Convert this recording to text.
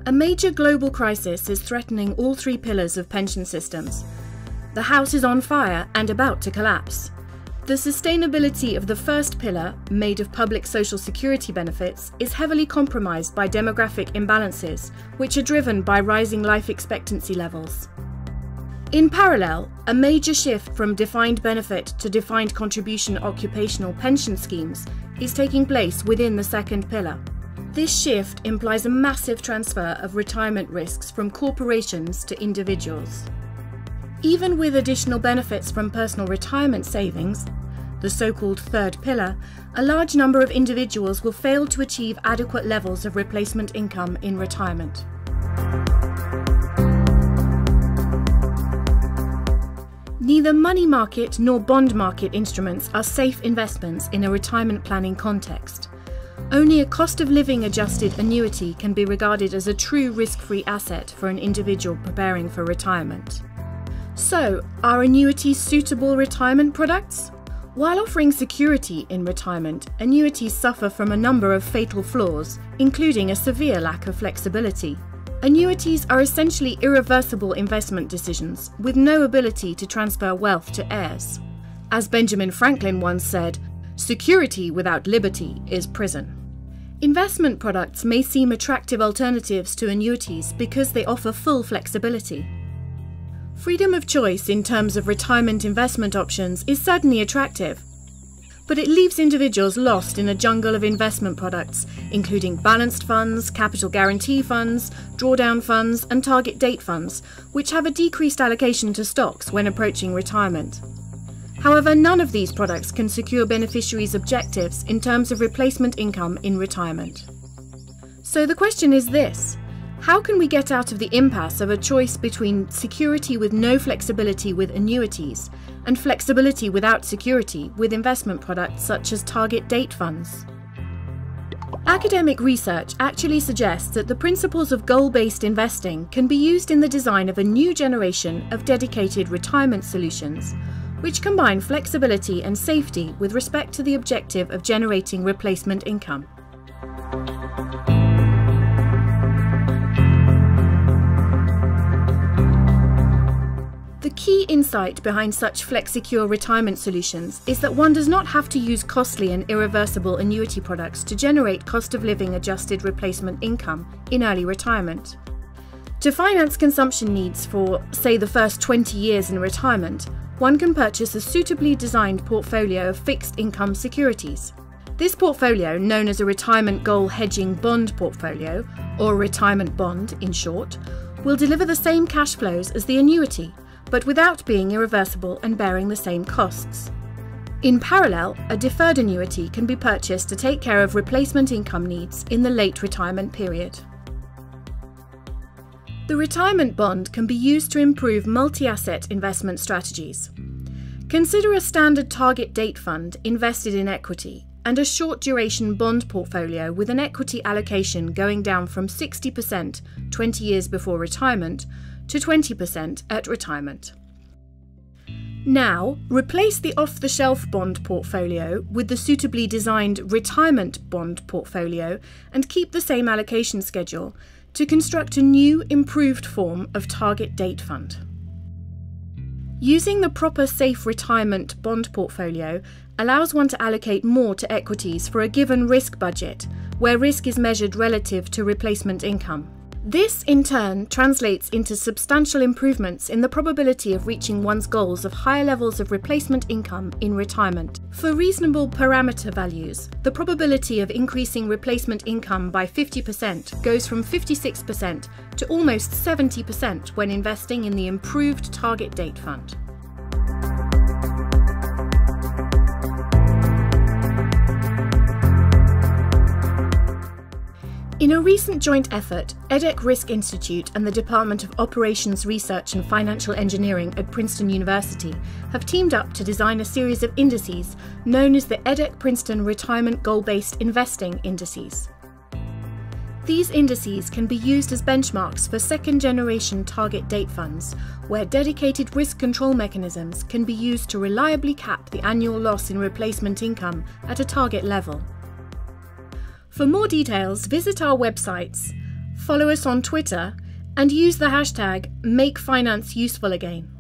A major global crisis is threatening all three pillars of pension systems. The house is on fire and about to collapse. The sustainability of the first pillar, made of public social security benefits, is heavily compromised by demographic imbalances, which are driven by rising life expectancy levels. In parallel, a major shift from defined benefit to defined contribution occupational pension schemes is taking place within the second pillar. This shift implies a massive transfer of retirement risks from corporations to individuals. Even with additional benefits from personal retirement savings, the so-called third pillar, a large number of individuals will fail to achieve adequate levels of replacement income in retirement. Neither money market nor bond market instruments are safe investments in a retirement planning context. Only a cost of living adjusted annuity can be regarded as a true risk-free asset for an individual preparing for retirement. So, are annuities suitable retirement products? While offering security in retirement, annuities suffer from a number of fatal flaws, including a severe lack of flexibility. Annuities are essentially irreversible investment decisions with no ability to transfer wealth to heirs. As Benjamin Franklin once said, "Security without liberty is prison." Investment products may seem attractive alternatives to annuities because they offer full flexibility. Freedom of choice in terms of retirement investment options is certainly attractive, but it leaves individuals lost in a jungle of investment products, including balanced funds, capital guarantee funds, drawdown funds, and target date funds, which have a decreased allocation to stocks when approaching retirement. However, none of these products can secure beneficiaries' objectives in terms of replacement income in retirement. So the question is this: how can we get out of the impasse of a choice between security with no flexibility with annuities and flexibility without security with investment products such as target date funds? Academic research actually suggests that the principles of goal-based investing can be used in the design of a new generation of dedicated retirement solutions, which combine flexibility and safety with respect to the objective of generating replacement income. The key insight behind such Flexicure retirement solutions is that one does not have to use costly and irreversible annuity products to generate cost-of-living adjusted replacement income in early retirement. To finance consumption needs for, say, the first 20 years in retirement, one can purchase a suitably designed portfolio of fixed income securities. This portfolio, known as a retirement goal hedging bond portfolio, or retirement bond in short, will deliver the same cash flows as the annuity, but without being irreversible and bearing the same costs. In parallel, a deferred annuity can be purchased to take care of replacement income needs in the late retirement period. The retirement bond can be used to improve multi-asset investment strategies. Consider a standard target date fund invested in equity and a short-duration bond portfolio with an equity allocation going down from 60% 20 years before retirement to 20% at retirement. Now, replace the off-the-shelf bond portfolio with the suitably designed retirement bond portfolio and keep the same allocation schedule to construct a new, improved form of target date fund. Using the proper safe retirement bond portfolio allows one to allocate more to equities for a given risk budget, where risk is measured relative to replacement income. This, in turn, translates into substantial improvements in the probability of reaching one's goals of higher levels of replacement income in retirement. For reasonable parameter values, the probability of increasing replacement income by 50% goes from 56% to almost 70% when investing in the improved target date fund. In a recent joint effort, EDHEC Risk Institute and the Department of Operations Research and Financial Engineering at Princeton University have teamed up to design a series of indices known as the EDHEC Princeton Retirement Goal-Based Investing Indices. These indices can be used as benchmarks for second-generation target date funds, where dedicated risk control mechanisms can be used to reliably cap the annual loss in replacement income at a target level. For more details, visit our websites follow us on Twitter, and use the hashtag #MakeFinanceUsefulAgain.